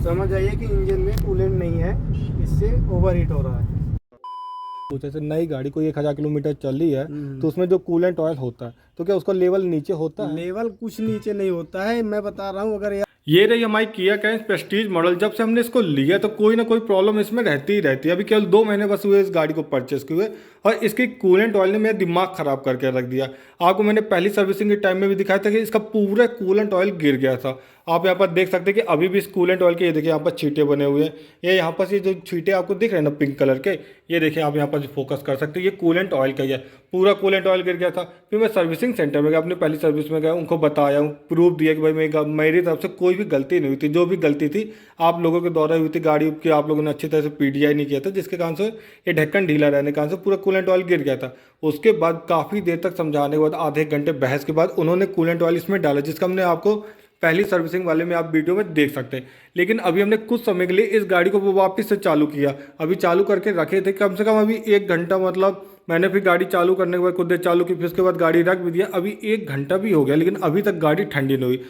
समझ आइए कि इंजन में कूलेंट नहीं है, इससे ओवर हीट हो रहा है। जैसे नई गाड़ी कोई 1000 किलोमीटर चली है हम्म। तो उसमें जो कूलेंट ऑयल होता है तो क्या उसका लेवल नीचे होता है? लेवल कुछ नीचे नहीं होता है, मैं बता रहा हूँ। अगर ये रही हमारी किया कैरेंस प्रेस्टीज मॉडल। जब से हमने इसको लिया तो कोई ना कोई प्रॉब्लम इसमें रहती ही रहती है। अभी केवल 2 महीने बस हुए इस गाड़ी को परचेस किए और इसकी कूलेंट ऑयल ने मेरा दिमाग खराब करके रख दिया। आपको मैंने पहली सर्विसिंग के टाइम में भी दिखाया था कि इसका पूरा कूलेंट ऑयल गिर गया था। आप यहाँ पर देख सकते हैं कि अभी भी इस कूलेंट ऑयल के ये देखिए यहाँ पर छींटे बने हुए हैं। ये यहाँ पर ये जो छींटे आपको दिख रहे हैं ना पिंक कलर के, ये देखिए आप यहाँ पर फोकस कर सकते हैं, ये कूलेंट ऑयल का ही है। पूरा कूलेंट ऑयल गिर गया था। फिर मैं सर्विसिंग सेंटर में गया, अपनी पहली सर्विस में गया, उनको बताया, प्रूफ दिया कि भाई मेरी तरफ से कोई भी गलती नहीं हुई थी। जो भी गलती थी आप लोगों के द्वारा हुई थी, गाड़ी की आप लोगों ने अच्छी तरह से पीडीआई नहीं किया था, जिसके कारण से ये ढक्कन ढीला रहने के कारण से पूरा कूलेंट ऑयल गिर गया था। उसके बाद काफ़ी देर तक समझाने के बाद, आधे घंटे बहस के बाद उन्होंने कूलेंट ऑयल इसमें डाला, जिसका हमने आपको पहली सर्विसिंग वाले में आप वीडियो में देख सकते हैं। लेकिन अभी हमने कुछ समय के लिए इस गाड़ी को वो वापस से चालू किया। अभी चालू करके रखे थे कम से कम अभी 1 घंटा, मतलब मैंने फिर गाड़ी चालू करने के बाद कुछ देर चालू की, फिर उसके बाद गाड़ी रख भी दिया। अभी 1 घंटा भी हो गया लेकिन अभी तक गाड़ी ठंडी नहीं हुई।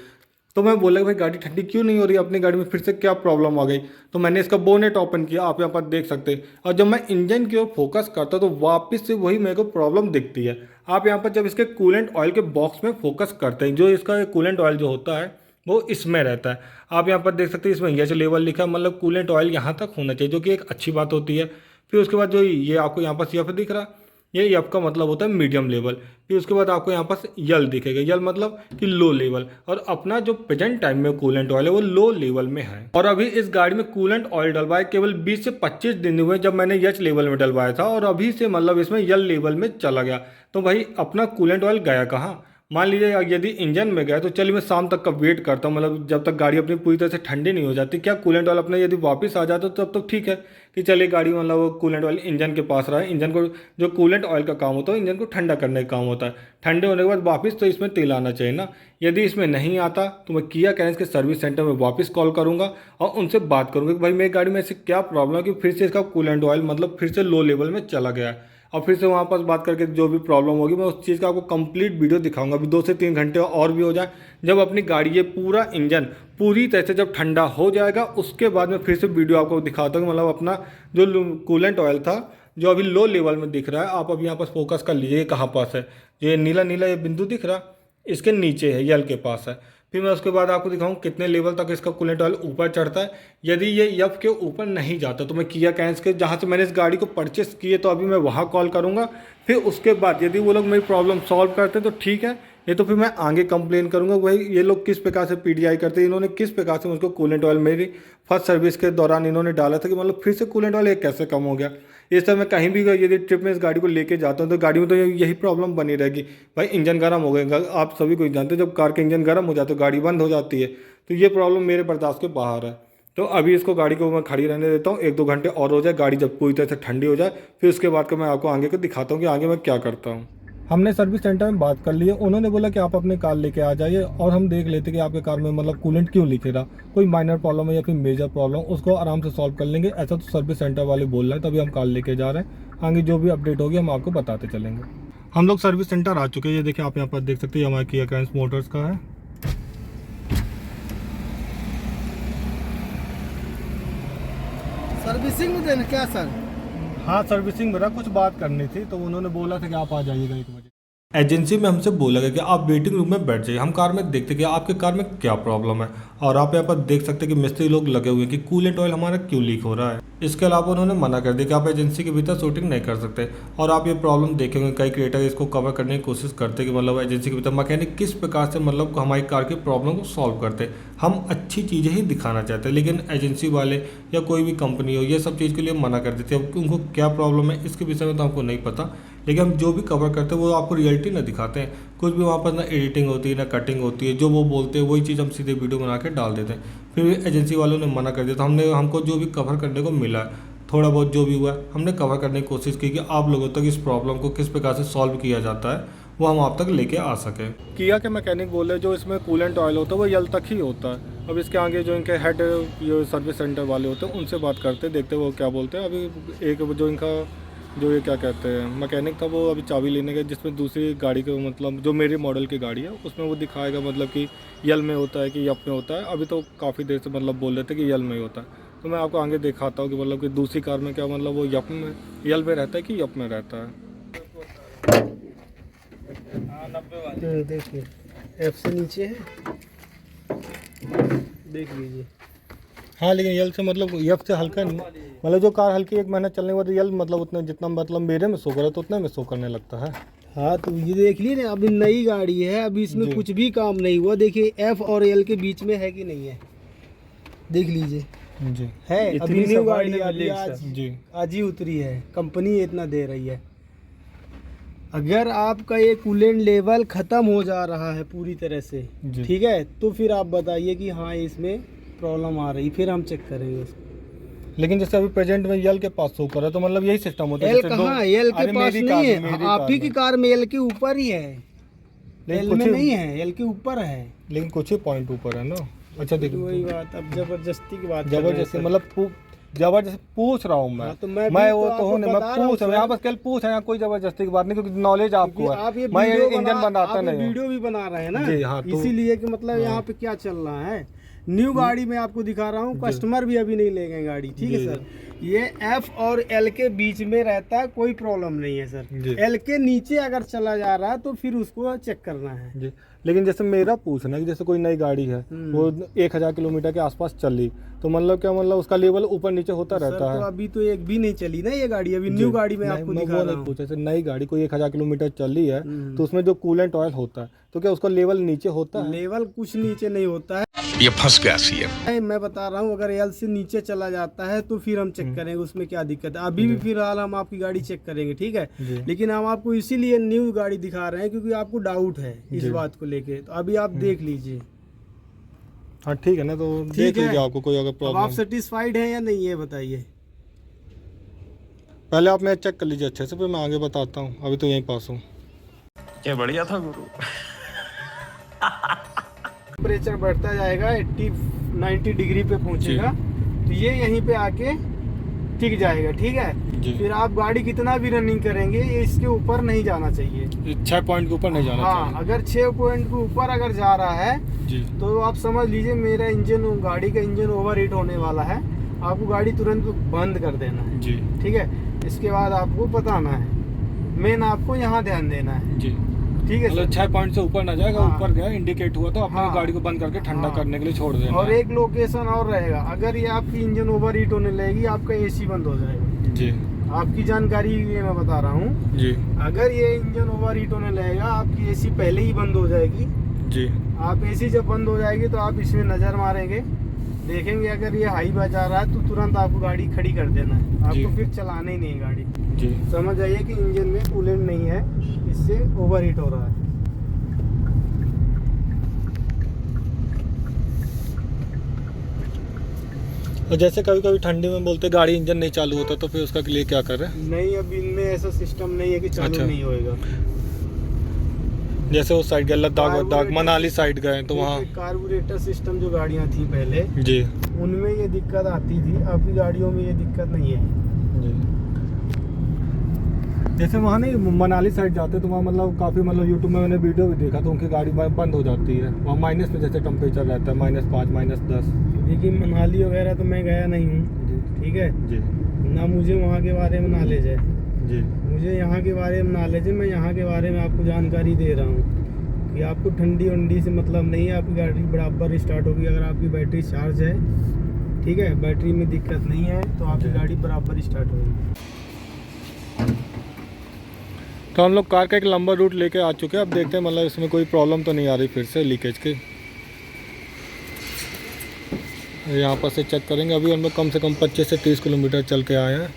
तो मैं बोला कि भाई गाड़ी ठंडी क्यों नहीं हो रही, अपनी गाड़ी में फिर से क्या प्रॉब्लम आ गई। तो मैंने इसका बोनेट ओपन किया, आप यहाँ पर देख सकते हैं। और जब मैं इंजन की ओर फोकस करता तो वापस से वही मेरे को प्रॉब्लम दिखती है। आप यहाँ पर जब इसके कूलेंट ऑयल के बॉक्स में फोकस करते हैं, जो इसका कूलेंट ऑयल जो होता है वो इसमें रहता है। आप यहाँ पर देख सकते हैं इसमें एच लेवल लिखा है, मतलब कूलेंट ऑयल यहाँ तक होना चाहिए, जो कि एक अच्छी बात होती है। फिर उसके बाद जो ये आपको यहाँ पर सी एफ दिख रहा है, ये एफ का मतलब होता है मीडियम लेवल। फिर उसके बाद आपको यहाँ पर यल दिखेगा, यल मतलब कि लो लेवल। और अपना जो प्रेजेंट टाइम में कूलेंट ऑयल है वो लो लेवल में है। और अभी इस गाड़ी में कूलेंट ऑयल डलवाए केवल 20 से 25 दिन हुए, जब मैंने एच लेवल में डलवाया था, और अभी से मतलब इसमें यल लेवल में चला गया। तो भाई अपना कूलेंट ऑयल गया कहाँ? मान लीजिए यदि इंजन में गया तो चलिए मैं शाम तक का वेट करता हूँ, मतलब जब तक गाड़ी अपनी पूरी तरह से ठंडी नहीं हो जाती। क्या कूलेंट ऑयल अपने यदि वापस आ जाता तो तब तो ठीक है कि चलिए गाड़ी मतलब वो कूलेंट ऑयल इंजन के पास रहा है। इंजन को जो कूलेंट ऑयल का काम होता है इंजन को ठंडा करने का काम होता है। ठंडे होने के बाद वापस तो इसमें तेल आना चाहिए ना। यदि इसमें नहीं आता तो मैं किया कैरेंस के सर्विस सेंटर में वापस कॉल करूँगा और उनसे बात करूँगा कि भाई मेरी गाड़ी में ऐसे क्या प्रॉब्लम है कि फिर से इसका कूलेंट ऑयल मतलब फिर से लो लेवल में चला गया है। और फिर से वहाँ पास बात करके जो भी प्रॉब्लम होगी मैं उस चीज़ का आपको कंप्लीट वीडियो दिखाऊंगा। अभी 2 से 3 घंटे और भी हो जाए, जब अपनी गाड़ी ये पूरा इंजन पूरी तरह से जब ठंडा हो जाएगा उसके बाद मैं फिर से वीडियो आपको दिखाता हूँ। मतलब अपना जो कूलेंट ऑयल था जो अभी लो लेवल में दिख रहा है, आप अभी यहाँ पास फोकस कर लीजिए कहाँ पास है। ये नीला नीला ये बिंदु दिख रहा इसके नीचे है, यल के पास है। फिर मैं उसके बाद आपको दिखाऊं कितने लेवल तक इसका कूलेंट ऑयल ऊपर चढ़ता है। यदि ये यफ के ऊपर नहीं जाता तो मैं किया कैरेंस के जहाँ से मैंने इस गाड़ी को परचेस किए तो अभी मैं वहाँ कॉल करूँगा। फिर उसके बाद यदि वो लोग मेरी प्रॉब्लम सॉल्व करते हैं तो ठीक है, ये तो फिर मैं आगे कंप्लेन करूँगा भाई ये लोग किस प्रकार से पीडीआई करते हैं, इन्होंने किस प्रकार से मुझको कूलेंट ऑयल मेरी फर्स्ट सर्विस के दौरान इन्होंने डाला था कि मतलब फिर से कूलेंट ऑयल कैसे कम हो गया। इस तरह मैं कहीं भी यदि ट्रिप में इस गाड़ी को लेके जाता हूँ तो गाड़ी में तो यही प्रॉब्लम बनी रहेगी। भाई इंजन गर्म हो गएगा, आप सभी को जानते हैं जब कार के इंजन गर्म हो जाते तो गाड़ी बंद हो जाती है। तो ये प्रॉब्लम मेरे बर्दाश्त के बाहर है। तो अभी इसको गाड़ी को मैं खड़ी रहने देता हूँ, 1-2 घंटे और हो जाए, गाड़ी जब पूरी तरह से ठंडी हो जाए फिर उसके बाद का मैं आपको आगे को दिखाता हूँ कि आगे मैं क्या करता हूँ। हमने सर्विस सेंटर में बात कर ली है, उन्होंने बोला कि आप अपने कार लेके आ जाइए और हम देख लेते कि आपके कार में मतलब कूलेंट क्यों लीक रहा, कोई माइनर प्रॉब्लम है या फिर मेजर प्रॉब्लम, उसको आराम से सॉल्व कर लेंगे। ऐसा तो सर्विस सेंटर वाले बोल रहे हैं, तभी हम कार लेके जा रहे हैं। आगे जो भी अपडेट होगी हम आपको बताते चलेंगे। हम लोग सर्विस सेंटर आ चुके हैं, ये देखिए आप यहाँ पर देख सकते हैं हमारे किया कैरेंस मोटर्स का है। सर्विसिंग में देना क्या सर? हाँ सर्विसिंग मेरा कुछ बात करनी थी तो उन्होंने बोला था कि आप आ जाइएगा 1 बजे। एजेंसी में हमसे बोला गया कि आप वेटिंग रूम में बैठ जाइए, हम कार में देखते कि आपके कार में क्या प्रॉब्लम है। और आप यहाँ पर देख सकते हैं कि मिस्त्री लोग लगे हुए हैं कि कूलेंट ऑयल हमारा क्यों लीक हो रहा है। इसके अलावा उन्होंने मना कर दिया कि आप एजेंसी के भीतर शूटिंग नहीं कर सकते। और आप ये प्रॉब्लम देखेंगे कई क्रिएटर इसको कवर करने की कोशिश करते कि मतलब एजेंसी के भीतर मैकेनिक किस प्रकार से मतलब हमारी कार की प्रॉब्लम को सॉल्व करते। हम अच्छी चीज़ें ही दिखाना चाहते हैं लेकिन एजेंसी वाले या कोई भी कंपनी हो ये सब चीज़ के लिए मना कर देते हैं। अब उनको क्या प्रॉब्लम है इसके विषय में तो हमको नहीं पता, लेकिन हम जो भी कवर करते हैं वो आपको रियलिटी ना दिखाते हैं। कुछ भी वहाँ पर ना एडिटिंग होती है ना कटिंग होती है, जो वो बोलते हैं वही चीज़ हम सीधे वीडियो बना के डाल देते हैं। फिर एजेंसी वालों ने मना कर दिया तो हमको जो भी कवर करने को मिला थोड़ा बहुत जो भी हुआ हमने कवर करने की कोशिश की कि आप लोगों तक इस प्रॉब्लम को किस प्रकार से सॉल्व किया जाता है वो हम आप तक लेके आ सके। किया के मैकेनिक बोले जो इसमें कूलेंट ऑयल होता है वो यल तक ही होता है। अब इसके आगे जो इनके हेड जो सर्विस सेंटर वाले होते हैं उनसे बात करते देखते वो क्या बोलते हैं। अभी एक जो इनका जो ये क्या कहते हैं मैकेनिक था, वो अभी चाबी लेने गया, जिसमें दूसरी गाड़ी को मतलब जो मेरे मॉडल की गाड़ी है उसमें वो दिखाएगा मतलब कि यल में होता है कि यप में होता है। अभी तो काफ़ी देर से मतलब बोल रहे थे कि यल में ही होता है, तो मैं आपको आगे दिखाता हूँ कि मतलब कि दूसरी कार में क्या मतलब वो यप में यल में रहता है कि यप में रहता है। देखिए एफ से नीचे है, देख लीजिए। हाँ लेकिन यल से मतलब यप से हल्का नहीं, मतलब जो कार हल्की 1 महीना चलने के बाद यल मतलब उतना जितना मतलब मेरे में शो करे तो उतना में शो करने लगता है। हाँ तो ये देख लिए ना, अभी नई गाड़ी है, अभी इसमें जी। कुछ भी काम नहीं हुआ। देखिए एफ और एल के बीच में है कि नहीं है, देख लीजिए। जी है अभी न्यू गाड़ी अभी जी आज ही उतरी है, कंपनी इतना दे रही है। अगर आपका ये कूलेंट लेवल ख़त्म हो जा रहा है पूरी तरह से, जी। ठीक है, तो फिर आप बताइए कि हाँ इसमें प्रॉब्लम आ रही, फिर हम चेक करेंगे उसको। लेकिन जैसे अभी प्रेजेंट में यल के पास शो कर रहा है, तो मतलब यही सिस्टम होता है। एल जैसे कहाँ, एल के अरे पास मेरी नहीं कार में, है, आप ही की कार में एल के ऊपर ही है, लेकिन एल कुछ में ही नहीं है, एल के ऊपर है। लेकिन कुछ ही पॉइंट ऊपर है ना। अच्छा तो देखिए, वही बात, अब जबरदस्ती की बात कर रहे हैं जबरदस्ती सर। मतलब जबरदस्ती पूछ रहा हूँ मैं। हाँ, तो मैं वो तो हूँ नहीं, मैं बता रहा हूँ पूछ रहा हूँ, सर। यहाँ बस केवल पूछ रहा हूँ, कोई जबरदस्ती की बात नहीं, क्योंकि नॉलेज आपको क्योंकि है। आप ये मैं वीडियो इंजन बनाता आप ये नहीं हूँ। वीडियो भी बना रहे हैं ना जी हाँ, तो इसीलिए कि मतलब हाँ। यहाँ पे क्या चल रहा है। न्यू गाड़ी में आपको दिखा रहा हूँ, कस्टमर भी अभी नहीं ले गए गाड़ी, ठीक है जी। सर। ये एफ और एल के बीच में रहता है, कोई प्रॉब्लम नहीं है जी। सर। एल के नीचे अगर चला जा रहा है तो फिर उसको चेक करना है। जी। लेकिन जैसे मेरा पूछना है कि जैसे कोई नई गाड़ी है, वो 1000 किलोमीटर के आसपास चली, तो मतलब क्या मतलब उसका लेवल ऊपर नीचे होता सर रहता तो है। अभी तो एक भी नहीं चली ना ये गाड़ी, अभी न्यू गाड़ी में आपको मैं दिखा वो रहा नहीं हूँ। पूछा, जैसे नई गाड़ी कोई 1000 किलोमीटर चली है, तो उसमें जो कूलेंट ऑयल होता है, तो क्या उसका लेवल नीचे होता है? लेवल कुछ नीचे नहीं होता है, ये फंस गया सीएम। मैं बता रहा हूँ। अगर एल से नीचे चला जाता है तो फिर हम चेक करेंगे उसमें क्या दिक्कत है। अभी भी फिलहाल हम आपकी गाड़ी चेक करेंगे, ठीक है। लेकिन हम आपको इसीलिए न्यू गाड़ी दिखा रहे हैं क्योंकि आपको डाउट है इस बात को लेके, तो अभी आप देख लीजिए। हाँ ठीक है ना, तो देख लीजिए, आपको कोई अगर अब प्रॉब्लम। आप सेटिस्फाइड हैं या नहीं ये बताइए। पहले आप मैं चेक कर लीजिए अच्छे से, फिर मैं आगे बताता हूँ। अभी तो यहीं पास हूँ। क्या बढ़िया था गुरु। टेम्परेचर बढ़ता जाएगा, 80-90 डिग्री पे पहुंचेगा, तो ये यहीं पे आके टिक जाएगा, ठीक है। जी। फिर आप गाड़ी कितना भी रनिंग करेंगे ये इसके ऊपर नहीं जाना चाहिए। 6 पॉइंट के ऊपर नहीं जाना हाँ, अगर 6 पॉइंट के ऊपर अगर जा रहा है जी। तो आप समझ लीजिए मेरा गाड़ी का इंजन ओवर हीट होने वाला है, आपको गाड़ी तुरंत बंद कर देना है जी। ठीक है। इसके बाद आपको बताना है, मेन आपको यहाँ ध्यान देना है जी। ठीक है मतलब सर। 6 पॉइंट से ऊपर ना जाएगा, हाँ। ऊपर गया इंडिकेट हुआ तो अपनी हाँ। गाड़ी को बंद करके ठंडा हाँ। करने के लिए छोड़ देना और है। एक लोकेशन और रहेगा, अगर ये आपकी इंजन ओवर हीट होने लगेगी आपका एसी बंद हो जाएगा। जी। आपकी जानकारी ये मैं बता रहा हूँ जी। अगर ये इंजन ओवर हीट होने लगेगा आपकी एसी पहले ही बंद हो जाएगी। जी। आप एसी जब बंद हो जाएगी तो आप इसमें नज़र मारेंगे, देखेंगे अगर ये हाई बजा रहा है तो तुरंत आपको गाड़ी खड़ी कर देना है, जी। आपको फिर चलाना ही नहीं है गाड़ी। जी। समझ आइए कि इंजन में कूलेंट नहीं है, इससे ओवर हीट हो रहा है। और जैसे कभी कभी ठंडी में बोलते गाड़ी इंजन नहीं चालू होता, तो फिर उसका लिए क्या कर रहे हैं? नहीं, अब इनमें ऐसा सिस्टम नहीं है कि चालू अच्छा। नहीं होएगा। जैसे उस साइड गए लद्दाख वद्दाख मनाली साइड गए तो वहाँ कार्बोरेटर सिस्टम जो गाड़ियाँ थी पहले, जी। उनमें ये दिक्कत आती थी, आपकी गाड़ियों में ये दिक्कत नहीं है। जी। जैसे वहाँ नहीं मनाली साइड जाते तो वहाँ मतलब काफ़ी मतलब यूट्यूब में मैंने वीडियो भी देखा, तो उनकी गाड़ी बंद हो जाती है वहाँ माइनस में, जैसे टेम्परेचर रहता है -5 -10। देखिए मनाली वगैरह तो मैं गया नहीं हूँ, ठीक है जी। ना, मुझे वहाँ के बारे में नॉलेज है। जी। मुझे यहाँ के बारे में नॉलेज है, मैं यहाँ के बारे में आपको जानकारी दे रहा हूँ कि आपको ठंडी वंडी से मतलब नहीं है, आपकी गाड़ी बराबर स्टार्ट होगी अगर आपकी बैटरी चार्ज है, ठीक है, बैटरी में दिक्कत नहीं है तो आपकी गाड़ी बराबर स्टार्ट होगी। तो हम लोग कार का एक लंबा रूट लेके आ चुके हैं, अब देखते हैं मतलब इसमें कोई प्रॉब्लम तो नहीं आ रही फिर से लीकेज की। यहाँ पर से चेक करेंगे। अभी हम लोग कम से कम 25 से 30 किलोमीटर चल के आए हैं।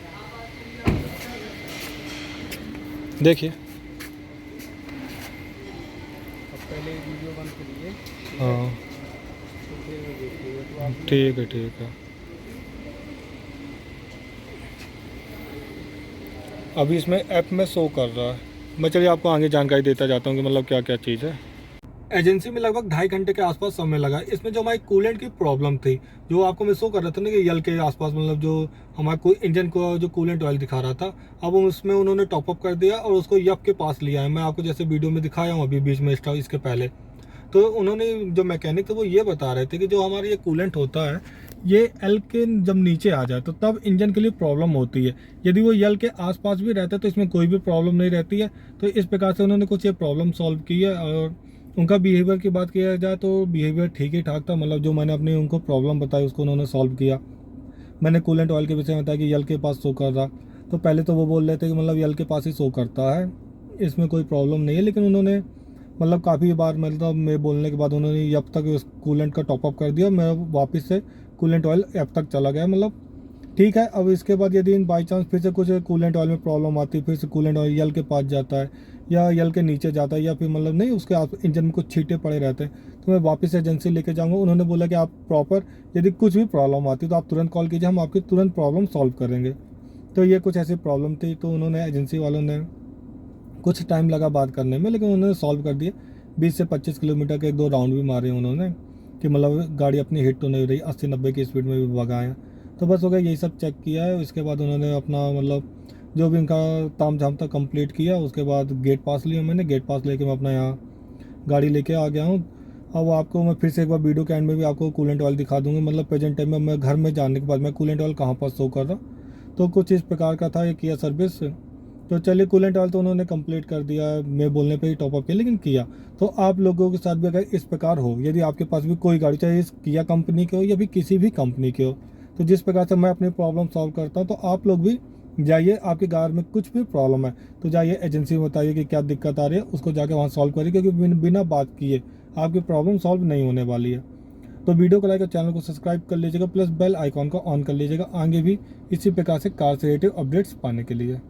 देखिए पहले वीडियो बंद करिए। हाँ ठीक है, ठीक है। अभी इसमें ऐप में शो कर रहा है। मैं चलिए आपको आगे जानकारी देता जाता हूँ कि मतलब क्या क्या चीज़ है। एजेंसी में लगभग 2.5 घंटे के आसपास समय लगा। इसमें जो हमारी कूलेंट की प्रॉब्लम थी, जो आपको मैं शो कर रहा था ना कि यल के आसपास, मतलब जो हमारा कोई इंजन को जो कूलेंट ऑयल दिखा रहा था, अब उसमें उन्होंने टॉपअप कर दिया और उसको यप के पास लिया है। मैं आपको जैसे वीडियो में दिखाया हूँ अभी बीच में स्टॉप इसके पहले। तो उन्होंने जो मैकेनिक थे वो ये बता रहे थे कि जो हमारा ये कूलेंट होता है, ये एल के जब नीचे आ जाए तो तब इंजन के लिए प्रॉब्लम होती है। यदि वो यल के आसपास भी रहता है तो इसमें कोई भी प्रॉब्लम नहीं रहती है। तो इस प्रकार से उन्होंने कुछ ये प्रॉब्लम सॉल्व की है। और उनका बिहेवियर की बात किया जाए तो बिहेवियर ठीक ही ठाक था, मतलब जो मैंने अपनी उनको प्रॉब्लम बताई उसको उन्होंने सॉल्व किया। मैंने कूलेंट ऑयल के विषय में बताया कि यल के पास शो कर रहा, तो पहले तो वो बोल रहे थे कि मतलब यल के पास ही शो करता है, इसमें कोई प्रॉब्लम नहीं है। लेकिन उन्होंने मतलब काफ़ी बार, मतलब मैं बोलने के बाद उन्होंने अब तक उस कूलेंट का टॉपअप कर दिया, मैं वापस से कूलेंट ऑयल अब तक चला गया, मतलब ठीक है। अब इसके बाद यदि बाई चांस फिर से कुछ कूलेंट ऑयल में प्रॉब्लम आती है, फिर से कूलेंट ऑयल यल के पास जाता है या यल के नीचे जाता है, या फिर मतलब नहीं उसके इंजन में कुछ छींटे पड़े रहते हैं, तो मैं वापस एजेंसी लेके जाऊँगा। उन्होंने बोला कि आप प्रॉपर यदि कुछ भी प्रॉब्लम आती है तो आप तुरंत कॉल कीजिए, हम आपकी तुरंत प्रॉब्लम सॉल्व करेंगे। तो ये कुछ ऐसी प्रॉब्लम थी, तो उन्होंने एजेंसी वालों ने कुछ टाइम लगा बात करने में, लेकिन उन्होंने सॉल्व कर दिए। 20 से 25 किलोमीटर के 1-2 राउंड भी मारे उन्होंने कि मतलब गाड़ी अपनी हिट तो नहीं रही, 80-90 की स्पीड में भी भगाया। तो बस हो गया, यही सब चेक किया है। उसके बाद उन्होंने अपना मतलब जो भी इनका ताम झाम था कंप्लीट किया। उसके बाद गेट पास लिया मैंने, गेट पास लेके मैं अपना यहाँ गाड़ी लेके आ गया हूँ। अब आपको मैं फिर से एक बार वीडियो के एंड में भी आपको कूलेंट ऑयल दिखा दूँगी, मतलब प्रेजेंट टाइम में मैं घर में जाने के बाद मैं कूलेंट ऑयल कहाँ पर शो कर रहा। तो कुछ इस प्रकार का था ये किया सर्विस। तो चलिए, कूलेंट ऑयल तो उन्होंने कंप्लीट कर दिया, मैं बोलने पे ही टॉपअप किया, लेकिन किया। तो आप लोगों के साथ भी अगर इस प्रकार हो, यदि आपके पास भी कोई गाड़ी, चाहे इस किया कंपनी के हो या भी किसी भी कंपनी के हो, तो जिस प्रकार से मैं अपनी प्रॉब्लम सॉल्व करता हूँ, तो आप लोग भी जाइए, आपकी कार में कुछ भी प्रॉब्लम है तो जाइए एजेंसी में बताइए कि क्या दिक्कत आ रही है, उसको जाके वहाँ सॉल्व करिए, क्योंकि बिना बात किए आपकी प्रॉब्लम सॉल्व नहीं होने वाली है। तो वीडियो को लाइक और चैनल को सब्सक्राइब कर लीजिएगा, प्लस बेल आइकॉन को ऑन कर लीजिएगा, आगे भी इसी प्रकार से कार से रिलेटेड अपडेट्स पाने के लिए।